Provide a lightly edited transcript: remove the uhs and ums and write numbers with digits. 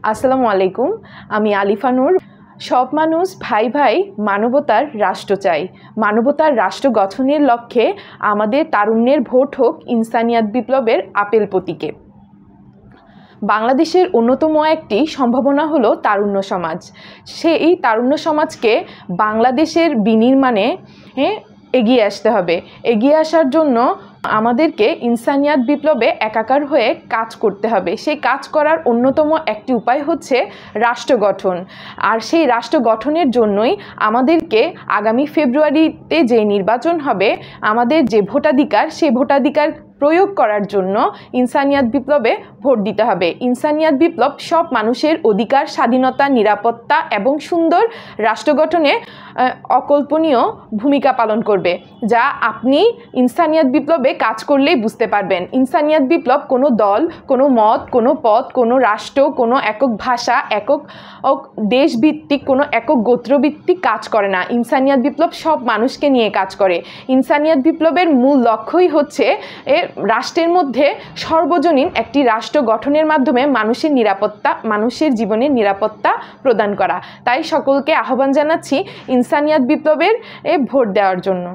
আসসালামু আলাইকুম। আমি আলিফা নূর। সব মানুষ ভাই ভাই, মানবতার রাষ্ট্র চাই। মানবতার রাষ্ট্র গঠনের লক্ষ্যে আমাদের তারুণ্যের ভোট হোক ইনসানিয়াত বিপ্লবের আপেল প্রতীকে। বাংলাদেশের অন্যতম একটি সম্ভাবনা হলো তারুণ্য সমাজ। সেই তারুণ্য সমাজকে বাংলাদেশের বিনির্মাণে এগিয়ে আসতে হবে। এগিয়ে আসার জন্য আমাদেরকে ইনসানিয়াত বিপ্লবে একাকার হয়ে কাজ করতে হবে। সেই কাজ করার অন্যতম একটি উপায় হচ্ছে রাষ্ট্র গঠন। আর সেই রাষ্ট্র গঠনের জন্যই আমাদেরকে আগামী ফেব্রুয়ারিতে যে নির্বাচন হবে, আমাদের যে ভোটাধিকার, সেই ভোটাধিকার প্রয়োগ করার জন্য ইনসানিয়াত বিপ্লবে ভোট দিতে হবে। ইনসানিয়াত বিপ্লব সব মানুষের অধিকার, স্বাধীনতা, নিরাপত্তা এবং সুন্দর রাষ্ট্র গঠনে অকল্পনীয় ভূমিকা পালন করবে, যা আপনি ইনসানিয়াত বিপ্লবে কাজ করলেই বুঝতে পারবেন। ইনসানিয়াত বিপ্লব কোনো দল, কোনো মত, কোনো পথ, কোনো রাষ্ট্র, কোনো একক ভাষা, একক দেশভিত্তিক, কোনো একক গোত্রভিত্তিক কাজ করে না। ইনসানিয়াত বিপ্লব সব মানুষকে নিয়ে কাজ করে। ইনসানিয়াত বিপ্লবের মূল লক্ষ্যই হচ্ছে রাষ্ট্রের মধ্যে সর্বজনীন একটি রাষ্ট্র গঠনের মাধ্যমে মানুষের নিরাপত্তা, মানুষের জীবনের নিরাপত্তা প্রদান করা। তাই সকলকে আহ্বান জানাচ্ছি ইনসানিয়াত বিপ্লবের ভোট দেওয়ার জন্য।